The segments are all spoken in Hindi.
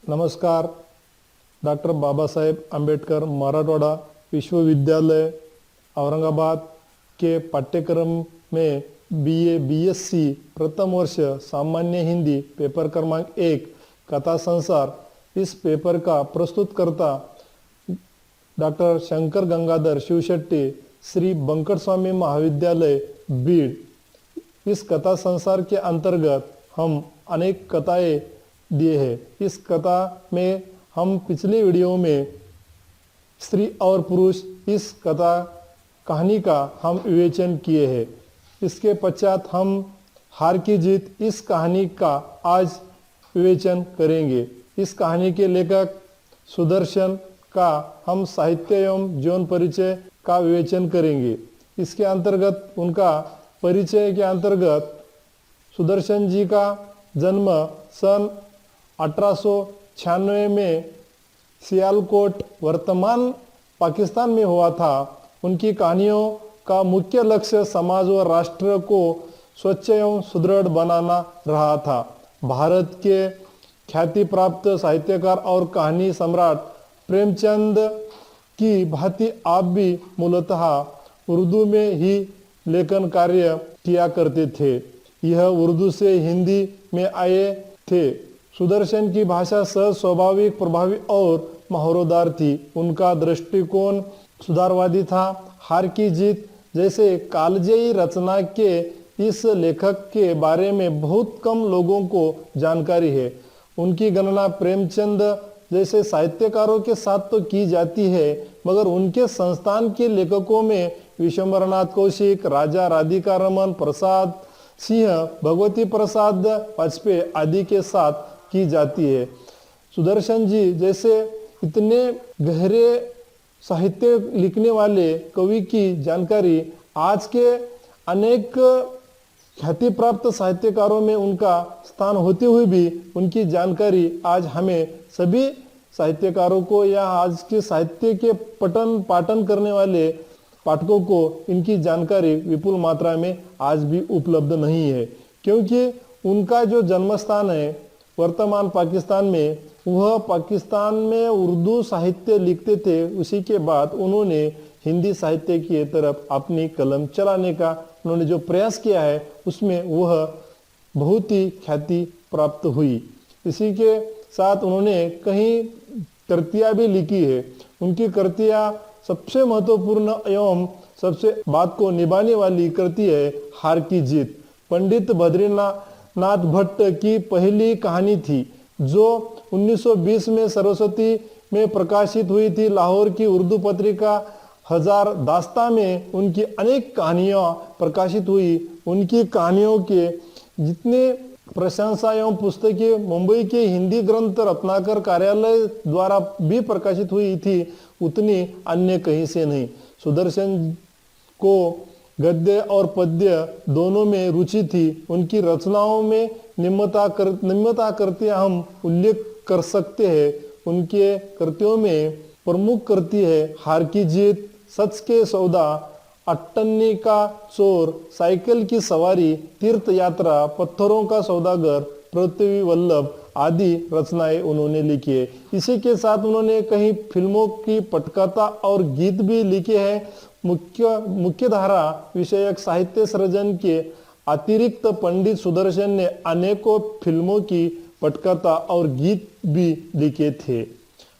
नमस्कार। डॉक्टर बाबा साहेब आम्बेडकर मराठवाड़ा विश्वविद्यालय औरंगाबाद के पाठ्यक्रम में बीए बीएससी प्रथम वर्ष सामान्य हिंदी पेपर क्रमांक 1 कथा संसार, इस पेपर का प्रस्तुतकर्ता डॉक्टर शंकर गंगाधर शिवशेट्टी, श्री बंकट स्वामी महाविद्यालय बीड़। इस कथा संसार के अंतर्गत हम अनेक कथाएं दिए हैं। इस कथा में हम पिछले वीडियो में स्त्री और पुरुष इस कथा कहानी का हम विवेचन किए हैं। इसके पश्चात हम हार की जीत इस कहानी का आज विवेचन करेंगे। इस कहानी के लेखक सुदर्शन का हम साहित्य एवं जीवन परिचय का विवेचन करेंगे। इसके अंतर्गत उनका परिचय के अंतर्गत सुदर्शन जी का जन्म सन 1896 में सियालकोट वर्तमान पाकिस्तान में हुआ था। उनकी कहानियों का मुख्य लक्ष्य समाज व राष्ट्र को स्वच्छ एवं सुदृढ़ बनाना रहा था। भारत के ख्याति प्राप्त साहित्यकार और कहानी सम्राट प्रेमचंद की भांति आप भी मूलतः उर्दू में ही लेखन कार्य किया करते थे। यह उर्दू से हिंदी में आए थे। सुदर्शन की भाषा सहज, स्वाभाविक, प्रभावी और मुहावरेदार थी। उनका दृष्टिकोण सुधारवादी था। हार की जीत जैसे कालजयी रचना के इस लेखक के बारे में बहुत कम लोगों को जानकारी है। उनकी गणना प्रेमचंद जैसे साहित्यकारों के साथ तो की जाती है, मगर उनके संस्थान के लेखकों में विश्वम्भरनाथ कौशिक, राजा राधिका रमन, प्रसाद सिंह, भगवती प्रसाद वाजपेयी आदि के साथ की जाती है। सुदर्शन जी जैसे इतने गहरे साहित्य लिखने वाले कवि की जानकारी आज के अनेक ख्याति प्राप्त साहित्यकारों में उनका स्थान होते हुए भी उनकी जानकारी आज हमें सभी साहित्यकारों को या आज के साहित्य के पठन पाठन करने वाले पाठकों को इनकी जानकारी विपुल मात्रा में आज भी उपलब्ध नहीं है। क्योंकि उनका जो जन्म स्थान है वर्तमान पाकिस्तान में, वह पाकिस्तान में उर्दू साहित्य लिखते थे। उसी के बाद उन्होंने हिंदी साहित्य की तरफ अपनी कलम चलाने का उन्होंने जो प्रयास किया है उसमें वह बहुत ही ख्याति प्राप्त हुई। इसी के साथ उन्होंने कई कृतियां भी लिखी है। उनकी कृतियां सबसे महत्वपूर्ण एवं सबसे बात को निभाने वाली कृति है हार की जीत। पंडित बद्रीनाथ भट्ट की पहली कहानी थी जो 1920 में सरस्वती में प्रकाशित हुई थी। लाहौर की उर्दू पत्रिका हजार दास्ता में उनकी अनेक कहानियां प्रकाशित हुई। उनकी कहानियों के जितने प्रशंसा एवं पुस्तकें मुंबई के हिंदी ग्रंथ रत्नाकर कार्यालय द्वारा भी प्रकाशित हुई थी, उतनी अन्य कहीं से नहीं। सुदर्शन को गद्य और पद्य दोनों में रुचि थी। उनकी रचनाओं में निम्नता करते हम उल्लेख कर सकते हैं। उनके कृतियों में प्रमुख कृति है हार की जीत, सच के सौदा, अट्टन्नी का चोर, साइकिल की सवारी, तीर्थ यात्रा, पत्थरों का सौदागर, पृथ्वी वल्लभ आदि रचनाएं उन्होंने लिखी है। इसी के साथ उन्होंने कई फिल्मों की पटकथा और गीत भी लिखे हैं। मुख्य धारा विषयक साहित्य सृजन के अतिरिक्त पंडित सुदर्शन ने अनेकों फिल्मों की पटकथा और गीत भी लिखे थे।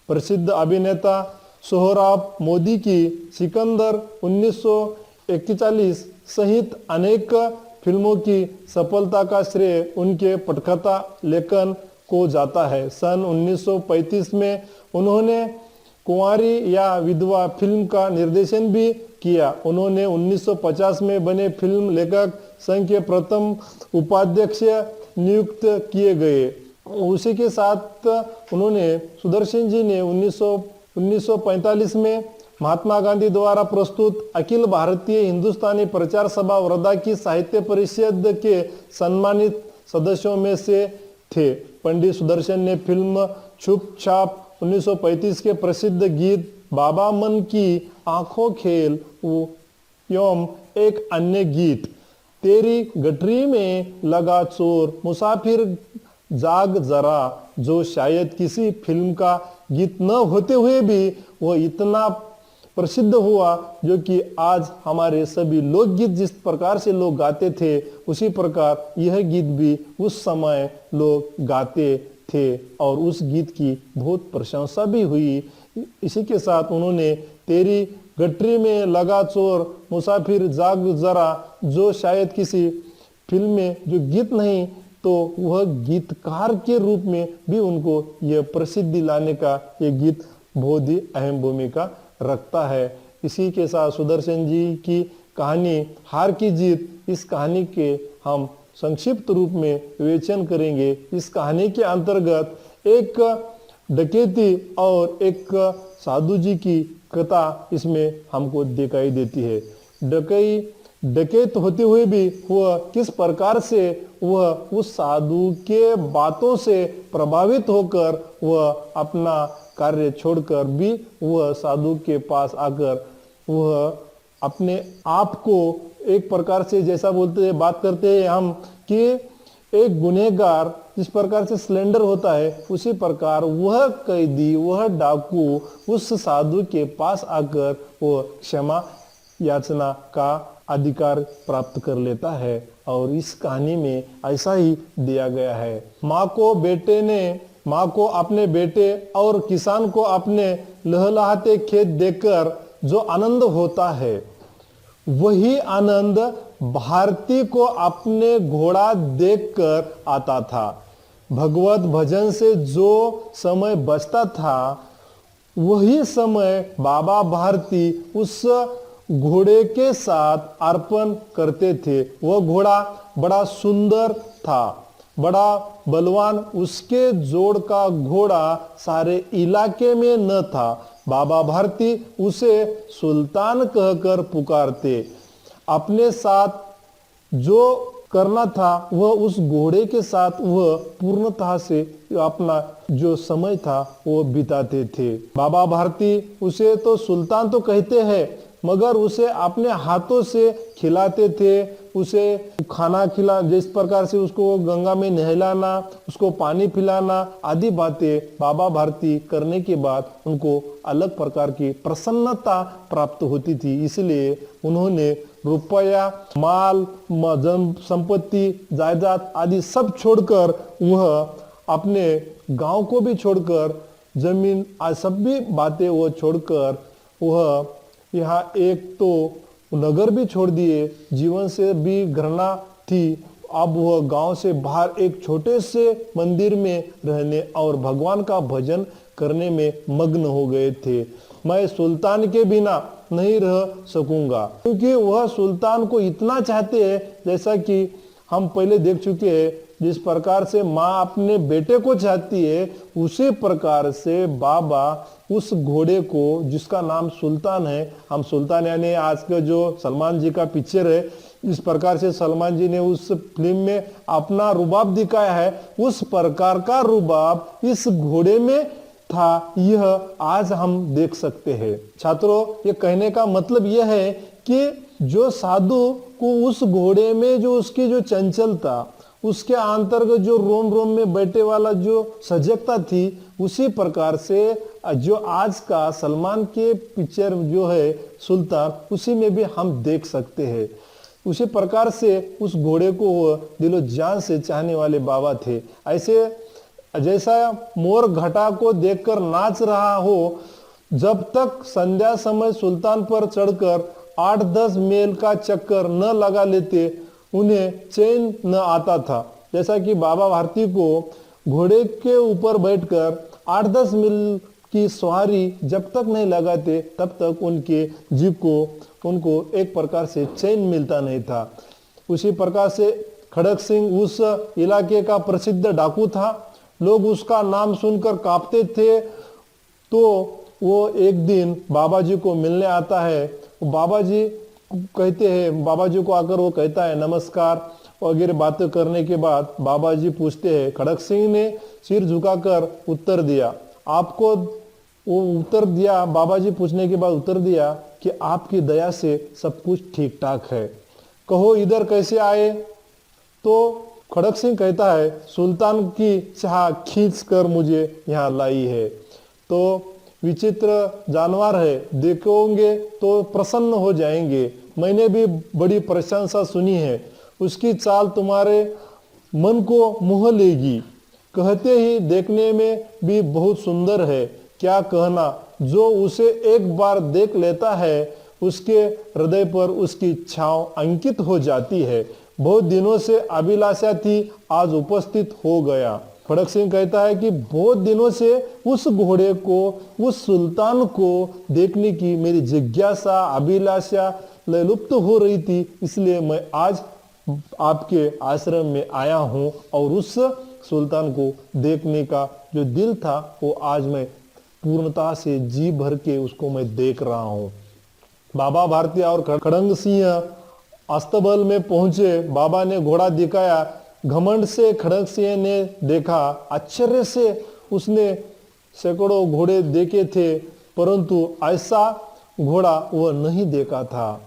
प्रसिद्ध अभिनेता सोहराब मोदी की सिकंदर 1941 सहित अनेक फिल्मों की सफलता का श्रेय उनके पटकथा लेखन को जाता है। सन 1935 में उन्होंने कुंवारी या विधवा फिल्म का निर्देशन भी किया। उन्होंने 1950 में बने फिल्म लेखक संघ के प्रथम उपाध्यक्ष नियुक्त किए गए। उसी के साथ उन्होंने सुदर्शन जी ने 1945 में महात्मा गांधी द्वारा प्रस्तुत अखिल भारतीय हिंदुस्तानी प्रचार सभा वर्धा की साहित्य परिषद के सम्मानित सदस्यों में से थे। पंडित सुदर्शन ने फिल्म छुप छाप 1935 के प्रसिद्ध गीत बाबा मन की आंखों खेल एवं एक अन्य गीत तेरी गठरी में लगा चोर, मुसाफिर जाग जरा, जो शायद किसी फिल्म का गीत न होते हुए भी वह इतना प्रसिद्ध हुआ, जो कि आज हमारे सभी लोकगीत जिस प्रकार से लोग गाते थे उसी प्रकार यह गीत भी उस समय लोग गाते थे और उस गीत की बहुत प्रशंसा भी हुई। इसी के साथ उन्होंने तेरी गठरी में लगा चोर, मुसाफिर जाग जरा, जो शायद किसी फिल्म में जो गीत नहीं तो वह गीतकार के रूप में भी उनको यह प्रसिद्धि लाने का ये गीत बहुत ही अहम भूमिका रखता है। इसी के साथ सुदर्शन जी की कहानी हार की जीत, इस कहानी के हम संक्षिप्त रूप में विवेचन करेंगे। इस कहानी के अंतर्गत एक डकैती और एक साधु जी की कथा इसमें हमको दिखाई देती है। डकैत होते हुए भी वह किस प्रकार से वह उस साधु के बातों से प्रभावित होकर वह अपना कार्य छोड़कर भी वह साधु के पास आकर वह अपने आप को एक प्रकार से जैसा बोलते हैं बात करते हैं हम कि एक गुनहगार जिस प्रकार से सिलेंडर होता है उसी प्रकार वह कैदी वह डाकू उस साधु के पास आकर वह क्षमा याचना का अधिकार प्राप्त कर लेता है। और इस कहानी में ऐसा ही दिया गया है। माँ को अपने बेटे और किसान को अपने लहलहाते खेत देखकर जो आनंद होता है वही आनंद भारती को अपने घोड़ा देखकर आता था। भगवत भजन से जो समय बचता था वही समय बाबा भारती उस घोड़े के साथ अर्पण करते थे। वह घोड़ा बड़ा सुंदर था, बड़ा बलवान, उसके जोड़ का घोड़ा सारे इलाके में न था। बाबा भारती उसे सुल्तान कहकर पुकारते। अपने साथ जो करना था वह उस घोड़े के साथ वह पूर्णतः से अपना जो समय था वो बिताते थे। बाबा भारती उसे तो सुल्तान तो कहते हैं मगर उसे अपने हाथों से खिलाते थे, उसे खाना खिला, जिस प्रकार से उसको गंगा में नहलाना, उसको पानी पिलाना आदि बातें बाबा भारती करने के बाद उनको अलग प्रकार की प्रसन्नता प्राप्त होती थी। इसलिए उन्होंने रुपया, माल, संपत्ति, जायदाद आदि सब छोड़कर वह अपने गांव को भी छोड़कर, जमीन आज सब भी बातें वो छोड़कर वह यहाँ एक तो नगर भी छोड़ दिए, जीवन से भी घृणा थी। अब वह गांव से बाहर एक छोटे से मंदिर में रहने और भगवान का भजन करने में मग्न हो गए थे। मैं सुल्तान के बिना नहीं रह सकूंगा, क्योंकि वह सुल्तान को इतना चाहते हैं, जैसा कि हम पहले देख चुके हैं। जिस प्रकार से माँ अपने बेटे को चाहती है उसी प्रकार से बाबा उस घोड़े को, जिसका नाम सुल्तान है, हम सुल्तान यानी आज का जो सलमान जी का पिक्चर है, इस प्रकार से सलमान जी ने उस फिल्म में अपना रुबाब दिखाया है, उस प्रकार का रुबाब इस घोड़े में था। यह आज हम देख सकते हैं। छात्रों, ये कहने का मतलब यह है कि जो साधु को उस घोड़े में जो उसकी जो चंचलता, उसके अंतर्गत जो रोम रोम में बैठे वाला जो सजगता थी, उसी प्रकार से जो आज का सलमान के पिक्चर जो है सुल्तान, उसी में भी हम देख सकते हैं। उसी प्रकार से उस घोड़े को दिलो जान से चाहने वाले बाबा थे। ऐसे जैसा मोर घटा को देखकर नाच रहा हो, जब तक संध्या समय सुल्तान पर चढ़कर 8-10 मील का चक्कर न लगा लेते उन्हें चैन न आता था। जैसा कि बाबा भारती को घोड़े के ऊपर बैठकर 8-10 मील की सवारी जब तक नहीं लगाते तब तक उनके जीव को उनको एक प्रकार से चैन मिलता नहीं था। उसी प्रकार से खड़क सिंह उस इलाके का प्रसिद्ध डाकू था। लोग उसका नाम सुनकर कांपते थे। तो वो एक दिन बाबा जी को मिलने आता है। बाबा जी कहते हैं, बाबा जी को आकर वो कहता है नमस्कार वगैरह बातें करने के बाद बाबा जी पूछते हैं, खड़क सिंह ने सिर झुकाकर उत्तर दिया, आपको वो उत्तर दिया, बाबा जी पूछने के बाद उत्तर दिया कि आपकी दया से सब कुछ ठीक ठाक है, कहो इधर कैसे आए। तो खड़क सिंह कहता है, सुल्तान की चाह खींच कर मुझे यहाँ लाई है। तो विचित्र जानवर है, देखोगे तो प्रसन्न हो जाएंगे। मैंने भी बड़ी प्रशंसा सुनी है, उसकी चाल तुम्हारे मन को मोह लेगी। कहते ही देखने में भी बहुत सुंदर है, क्या कहना, जो उसे एक बार देख लेता है उसके हृदय पर उसकी छाव अंकित हो जाती है। बहुत दिनों से अभिलाषा थी, आज उपस्थित हो गया। खड़क सिंह कहता है कि बहुत दिनों से उस घोड़े को, उस सुल्तान को देखने की मेरी जिज्ञासा, अभिलाषा लुप्त हो रही थी, इसलिए मैं आज आपके आश्रम में आया हूं और उस सुल्तान को देखने का जो दिल था वो आज मैं पूर्णता से जी भर के उसको मैं देख रहा हूं। बाबा भारती और खड़ंग सिंह अस्तबल में पहुंचे। बाबा ने घोड़ा दिखाया। घमंड से खड़ंग सिंह ने देखा, आश्चर्य से उसने सैकड़ों घोड़े देखे थे, परंतु ऐसा घोड़ा वह नहीं देखा था।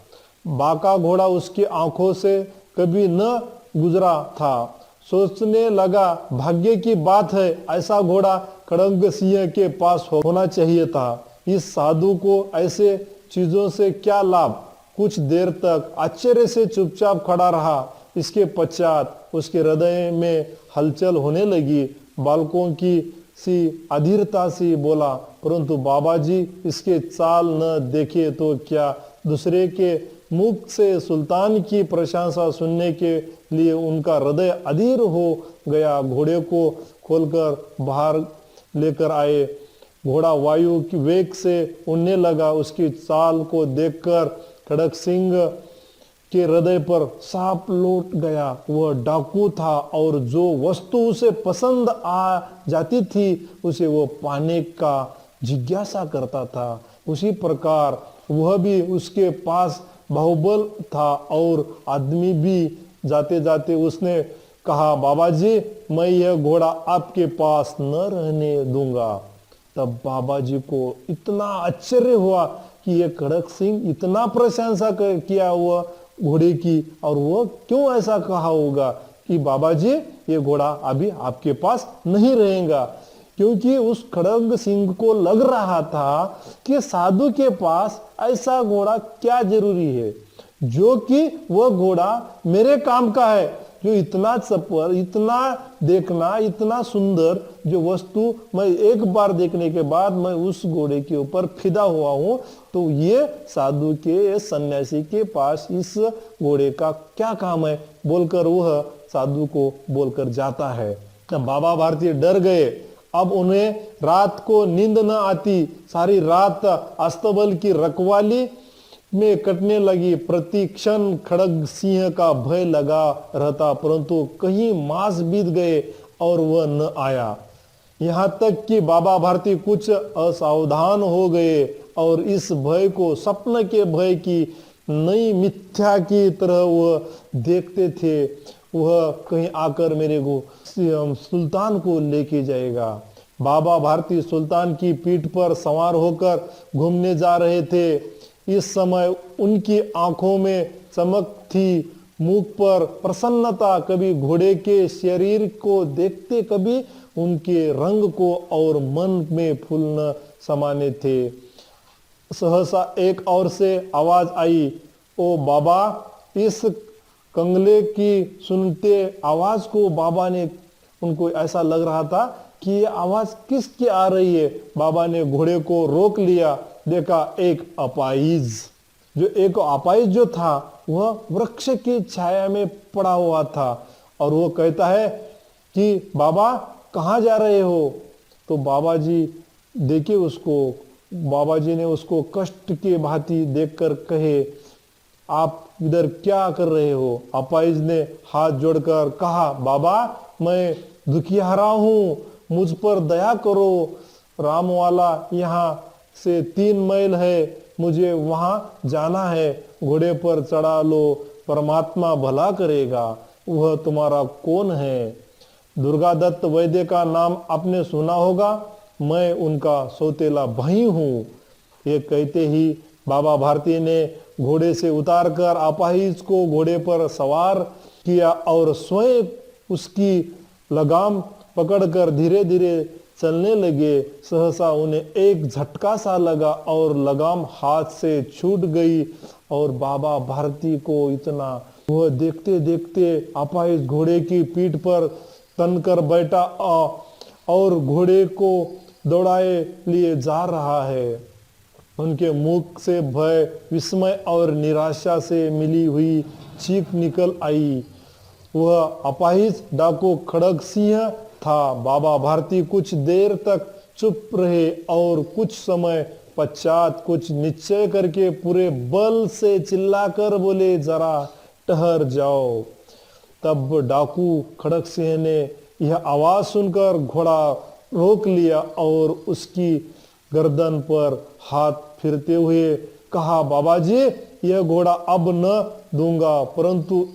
बाका घोड़ा उसकी आंखों से कभी न गुजरा था। सोचने लगा, भाग्य की बात है, ऐसा घोड़ा खड़ंग सिंह के पास होना चाहिए था। इस साधु को ऐसे चीजों से क्या लाभ। कुछ देर तक आश्चर्य से चुपचाप खड़ा रहा। इसके पश्चात उसके हृदय में हलचल होने लगी। बालकों की सी अधीरता से बोला, परंतु बाबा जी इसके चाल न देखे तो क्या। दूसरे के मुख से सुल्तान की प्रशंसा सुनने के लिए उनका हृदय अधीर हो गया। घोड़े को खोलकर बाहर लेकर आए। घोड़ा वायु की वेग से उड़ने लगा। उसकी चाल को देखकर खड़क सिंह के हृदय पर सांप लौट गया। वह डाकू था और जो वस्तु उसे पसंद आ जाती थी उसे वो पाने का जिज्ञासा करता था। उसी प्रकार वह भी उसके पास बाहुबल था और आदमी भी। जाते जाते उसने कहा, बाबा जी मैं यह घोड़ा आपके पास न रहने दूंगा। तब बाबा जी को इतना आश्चर्य हुआ कि यह खड़क सिंह इतना प्रशंसा किया हुआ घोड़े की, और वो क्यों ऐसा कहा होगा कि बाबा जी ये घोड़ा अभी आपके पास नहीं रहेगा। क्योंकि उस खड़ग सिंह को लग रहा था कि साधु के पास ऐसा घोड़ा क्या जरूरी है, जो कि वह घोड़ा मेरे काम का है, जो इतना चपल, इतना देखना, इतना सुंदर जो वस्तु मैं एक बार देखने के बाद मैं उस घोड़े के ऊपर फिदा हुआ हूं। तो ये साधु के, सन्यासी के पास इस घोड़े का क्या काम है, बोलकर वह साधु को बोलकर जाता है। बाबा भारती डर गए। अब उन्हें रात को नींद न आती। सारी रात अस्तबल की रखवाली में कटने लगी। प्रति क्षण खड़ग सिंह का भय लगा रहता, परंतु कहीं मास बीत गए और वह न आया। यहाँ तक कि बाबा भारती कुछ असावधान हो गए और इस भय को सपने के भय की नई मिथ्या की तरह वह देखते थे। वह कहीं आकर मेरे को सुल्तान को लेके जाएगा। बाबा भारती सुल्तान की पीठ पर सवार होकर घूमने जा रहे थे। इस समय उनकी आंखों में चमक थी, मुख पर प्रसन्नता। कभी घोड़े के शरीर को देखते, कभी उनके रंग को, और मन में फूल समाने थे। सहसा एक और से आवाज आई, ओ बाबा। इस कंगले की सुनते आवाज को बाबा ने, उनको ऐसा लग रहा था कि ये आवाज किसकी आ रही है। बाबा ने घोड़े को रोक लिया। देखा एक अपाहिज, जो था वह वृक्ष की छाया में पड़ा हुआ था। और वो कहता है कि बाबा कहाँ जा रहे हो। तो बाबा जी देखे उसको। बाबा जी ने उसको कष्ट के भांति देखकर कहे, आप इधर क्या कर रहे हो। अपाहिज ने हाथ जोड़कर कहा, बाबा मैं दुखियारा हूं, मुझ पर दया करो। रामवाला यहाँ से 3 मील है, मुझे वहां जाना है। घोड़े पर चढ़ा लो, परमात्मा भला करेगा। वह तुम्हारा कौन है। दुर्गादत्त वैद्य का नाम आपने सुना होगा, मैं उनका सौतेला भाई हूं। ये कहते ही बाबा भारती ने घोड़े से उतारकर अपाहिज को घोड़े पर सवार किया और स्वयं उसकी लगाम पकड़कर धीरे धीरे चलने लगे। सहसा उन्हें एक झटका सा लगा और लगाम हाथ से छूट गई और बाबा भारती को इतना, वह देखते देखते अपाहिज घोड़े की पीठ पर तनकर बैठा और घोड़े को दौड़ाए लिए जा रहा है। उनके मुख से भय, विस्मय और निराशा से मिली हुई चीख निकल आई। वह अपाहिज डाकू खड़ग सिंह था। बाबा भारती कुछ देर तक चुप रहे और कुछ समय पश्चात कुछ निश्चय करके पूरे बल से चिल्लाकर बोले, जरा ठहर जाओ। तब डाकू खड़ग सिंह ने यह आवाज सुनकर घोड़ा रोक लिया और उसकी गर्दन पर हाथ फिरते हुए कहा, बाबा जी, यह घोड़ा अब न दूंगा, परंतु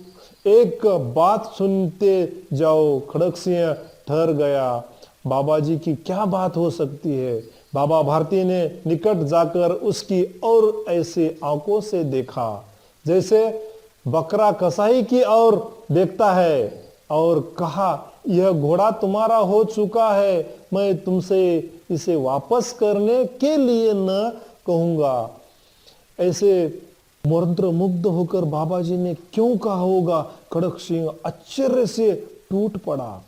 एक बात सुनते जाओ। खड़ग सिंह ठहर गया। बाबा जी की क्या बात हो सकती है? बाबा भारती ने निकट जाकर उसकी और ऐसे आंखों से देखा जैसे बकरा कसाई की ओर देखता है और कहा, यह घोड़ा तुम्हारा हो चुका है, मैं तुमसे इसे वापस करने के लिए न कहूंगा। ऐसे मंत्र मुग्ध होकर बाबा जी ने क्यों कहा होगा? खड़ग सिंह आश्चर्य से टूट पड़ा।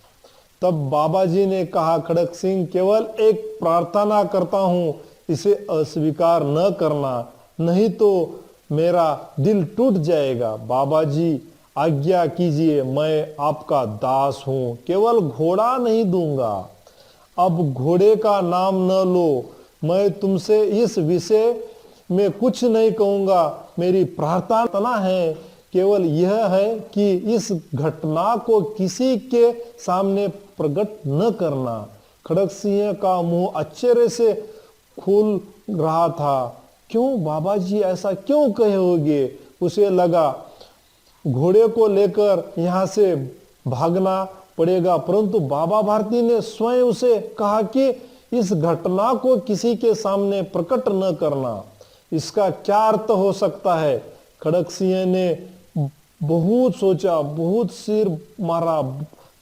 तब बाबा जी ने कहा, खड़ग सिंह, केवल एक प्रार्थना करता हूं, इसे अस्वीकार न करना, नहीं तो मेरा दिल टूट जाएगा। बाबा जी आज्ञा कीजिए, मैं आपका दास हूं, केवल घोड़ा नहीं दूंगा। अब घोड़े का नाम न लो, मैं तुमसे इस विषय में कुछ नहीं कहूंगा। मेरी प्रार्थना है केवल यह है कि इस घटना को किसी के सामने प्रकट न करना। खड़ग सिंह का मुंह आश्चर्य से खुल रहा था। क्यों बाबा जी ऐसा क्यों कहे होगे? उसे लगा घोड़े को लेकर यहां से भागना पड़ेगा, परंतु बाबा भारती ने स्वयं उसे कहा कि इस घटना को किसी के सामने प्रकट न करना। इसका क्या अर्थ हो सकता है? खड़ग सिंह ने बहुत सोचा, बहुत सिर मारा,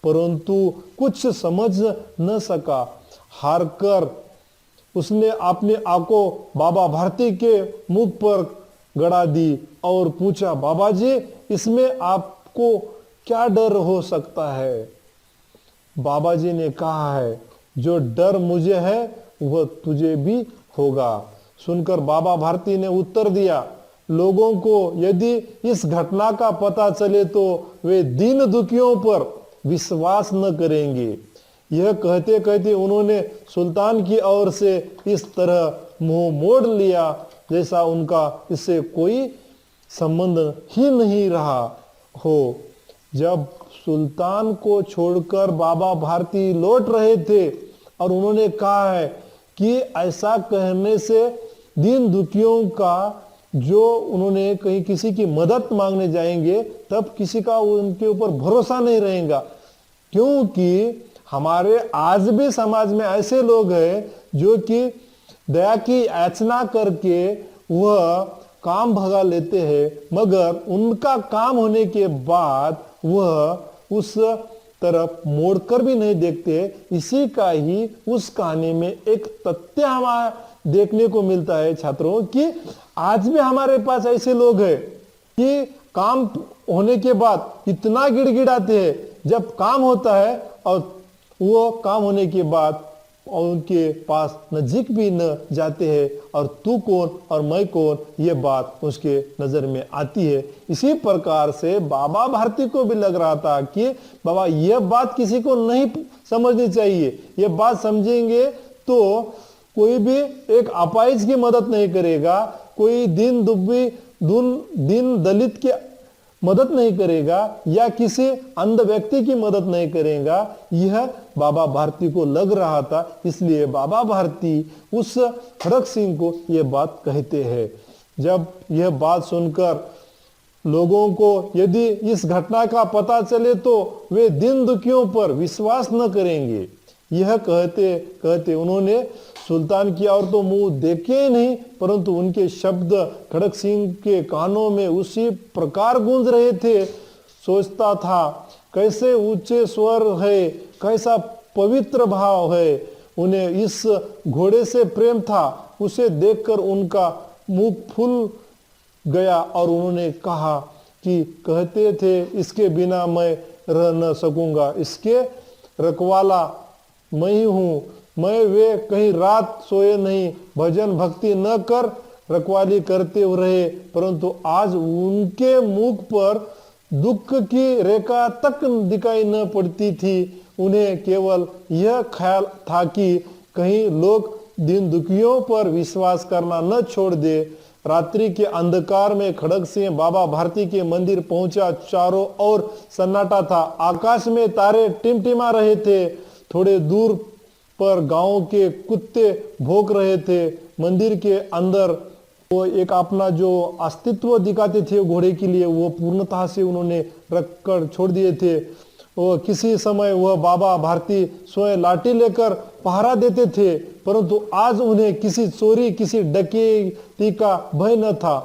परंतु कुछ समझ न सका। हार कर उसने अपनी आंखों बाबा भारती के मुख पर गड़ा दी और पूछा, बाबा जी, इसमें आपको क्या डर हो सकता है? बाबा जी ने कहा है, जो डर मुझे है वह तुझे भी होगा। सुनकर बाबा भारती ने उत्तर दिया, लोगों को यदि इस घटना का पता चले तो वे दीन दुखियों पर विश्वास न करेंगे। यह कहते कहते उन्होंने सुल्तान की ओर से इस तरह मुंह मोड़ लिया जैसा उनका इससे कोई संबंध ही नहीं रहा हो। जब सुल्तान को छोड़कर बाबा भारती लौट रहे थे और उन्होंने कहा है कि ऐसा कहने से दीन दुखियों का, जो उन्होंने कहीं किसी की मदद मांगने जाएंगे तब किसी का उनके ऊपर भरोसा नहीं रहेगा, क्योंकि हमारे आज भी समाज में ऐसे लोग हैं जो कि दया की याचना करके वह काम भगा लेते हैं, मगर उनका काम होने के बाद वह उस तरफ मोड़कर भी नहीं देखते। इसी का ही उस कहानी में एक तथ्य हमारे देखने को मिलता है छात्रों, कि आज भी हमारे पास ऐसे लोग हैं कि काम होने के बाद इतना गिड़गिड़ाते हैं, जब काम होता है और वो काम होने के बाद और उनके पास नजीक भी न जाते हैं और तू कौन और मैं कौन, ये बात उसके नजर में आती है। इसी प्रकार से बाबा भारती को भी लग रहा था कि बाबा यह बात किसी को नहीं समझनी चाहिए, यह बात समझेंगे तो कोई भी एक अपाहिज की मदद नहीं करेगा, कोई दीन दलित की मदद नहीं करेगा या किसी अंध व्यक्ति की मदद नहीं करेगा। यह बाबा भारती को लग रहा था, इसलिए बाबा भारती उस खड़ग सिंह को यह बात कहते हैं। जब यह बात सुनकर लोगों को यदि इस घटना का पता चले तो वे दीन दुखियों पर विश्वास न करेंगे। यह कहते कहते उन्होंने सुल्तान की ओर तो मुंह देखे ही नहीं, परंतु उनके शब्द खड़ग सिंह के कानों में उसी प्रकार गूंज रहे थे। सोचता था कैसे ऊंचे स्वर है, कैसा पवित्र भाव है। उन्हें इस घोड़े से प्रेम था। उसे देखकर उनका मुख फूल गया और उन्होंने कहा कि कहते थे इसके बिना मैं रह न सकूंगा, इसके रखवाला मैं ही हूँ। मैं वे कहीं रात सोए नहीं, भजन भक्ति न कर रखवाली करते रहे, परंतु आज उनके मुख पर दुख की रेखा तक दिखाई न पड़ती थी। उन्हें केवल यह ख्याल था कि कहीं लोग दिन दुखियों पर विश्वास करना न छोड़ दे। रात्रि के अंधकार में खड़ग सिंह बाबा भारती के मंदिर पहुंचा। चारों ओर सन्नाटा था, आकाश में तारे टिमटिमा रहे थे। थोड़े दूर पर गांव के कुत्ते भौंक रहे थे। मंदिर के अंदर वो एक अपना जो अस्तित्व दिखाते थे घोड़े के लिए, वो पूर्णतः से उन्होंने रख कर छोड़ दिए थे। वो किसी समय वह बाबा भारती स्वयं लाठी लेकर पहरा देते थे, परंतु आज उन्हें किसी चोरी किसी डकैती का भय न था।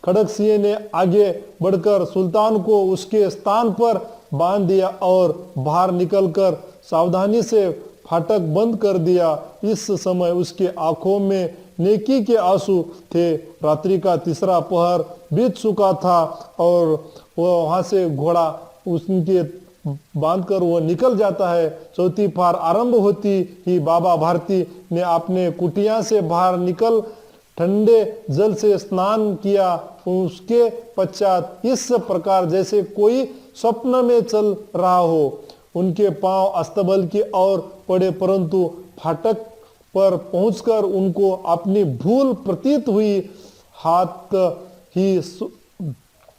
खड़ग सिंह ने आगे बढ़कर सुल्तान को उसके स्थान पर बांध दिया और बाहर निकलकर सावधानी से फाटक बंद कर दिया। इस समय उसके आंखों में नेकी के आंसू थे। रात्रि का तीसरा पहर बीत चुका था और वह वहां से घोड़ा उसके बांधकर वह निकल जाता है। चौथी पहर आरंभ होती ही बाबा भारती ने अपने कुटिया से बाहर निकल ठंडे जल से स्नान किया। उसके पश्चात इस प्रकार जैसे कोई स्वप्न में चल रहा हो। उनके पांव अस्तबल की ओर पड़े, परंतु फाटक पर पहुंचकर उनको अपनी भूल प्रतीत हुई।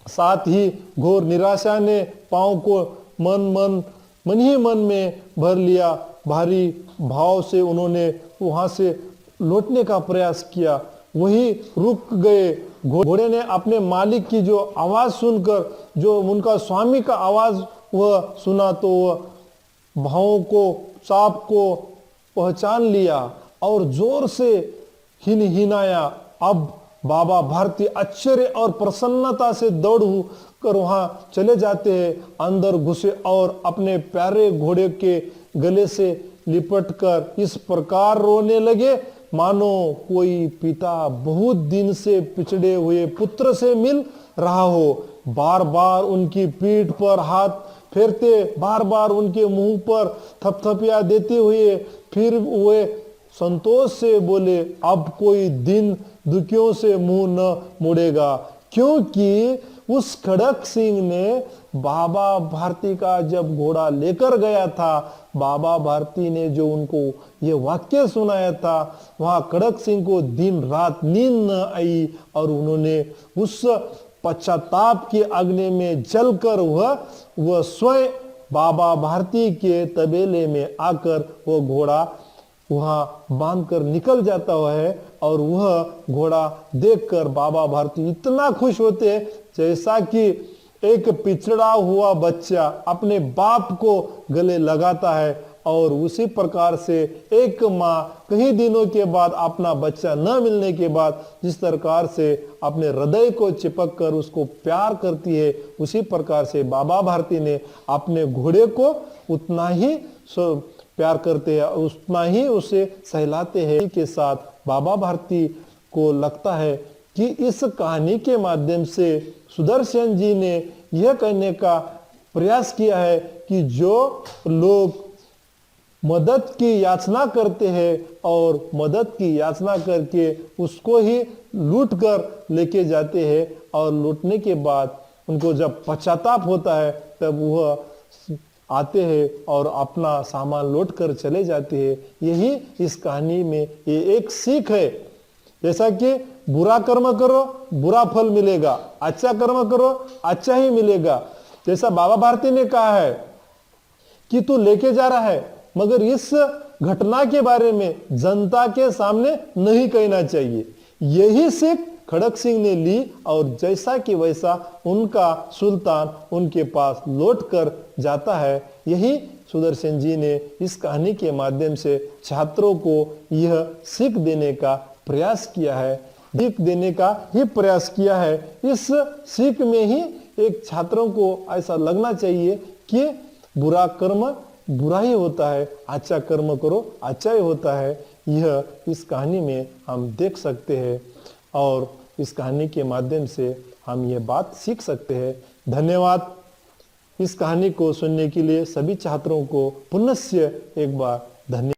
साथ ही घोर निराशा ने पांव को मन ही मन में भर लिया। भारी भाव से उन्होंने वहां से लौटने का प्रयास किया, वही रुक गए। घोड़े ने अपने मालिक की जो आवाज सुनकर, जो उनका स्वामी का आवाज वह सुना, तो वह भावों को सांप को पहचान लिया और जोर से हिनहिनाया। अब बाबा भारती आश्चर्य और प्रसन्नता से दौड़ कर वहां चले जाते हैं। अंदर घुसे और अपने प्यारे घोड़े के गले से लिपटकर इस प्रकार रोने लगे मानो कोई पिता बहुत दिन से पिछड़े हुए पुत्र से मिल रहा हो। बार बार उनकी पीठ पर हाथ फेरते, बार बार उनके मुंह पर थपथपिया देते हुए फिर वे संतोष से बोले, अब कोई दिन दुखियों से मुंह न मुड़ेगा, क्योंकि उस खड़ग सिंह ने बाबा भारती का जब घोड़ा लेकर गया था, बाबा भारती ने जो उनको ये वाक्य सुनाया था, वहां खड़ग सिंह को दिन रात नींद न आई और उन्होंने उस पश्चाताप की अग्नि में जलकर वह स्वयं बाबा भारती के तबेले में आकर वह घोड़ा वहां बांधकर निकल जाता है। और वह घोड़ा देखकर बाबा भारती इतना खुश होते जैसा कि एक पिछड़ा हुआ बच्चा अपने बाप को गले लगाता है। और उसी प्रकार से एक माँ कई दिनों के बाद अपना बच्चा न मिलने के बाद जिस प्रकार से अपने हृदय को चिपक कर उसको प्यार करती है, उसी प्रकार से बाबा भारती ने अपने घोड़े को उतना ही प्यार करते हैं, उतना ही उसे सहलाते हैं। के साथ बाबा भारती को लगता है कि इस कहानी के माध्यम से सुदर्शन जी ने यह कहने का प्रयास किया है कि जो लोग मदद की याचना करते हैं और मदद की याचना करके उसको ही लूट कर लेके जाते हैं और लूटने के बाद उनको जब पश्चाताप होता है तब वह आते हैं और अपना सामान लौट कर चले जाते हैं। यही इस कहानी में ये एक सीख है। जैसा कि बुरा कर्म करो बुरा फल मिलेगा, अच्छा कर्म करो अच्छा ही मिलेगा। जैसा बाबा भारती ने कहा है कि तू लेके जा रहा है, मगर इस घटना के बारे में जनता के सामने नहीं कहना चाहिए। यही सीख खड़ग सिंह ने ली और जैसा कि वैसा उनका सुल्तान उनके पास लौट कर जाता है। यही सुदर्शन जी ने इस कहानी के माध्यम से छात्रों को यह सीख देने का प्रयास किया है, सीख देने का ही प्रयास किया है। इस सीख में ही एक छात्रों को ऐसा लगना चाहिए कि बुरा कर्म बुरा ही होता है, अच्छा कर्म करो अच्छा ही होता है। यह इस कहानी में हम देख सकते हैं और इस कहानी के माध्यम से हम ये बात सीख सकते हैं। धन्यवाद इस कहानी को सुनने के लिए सभी छात्रों को पुनश्च एक बार धन्यवाद।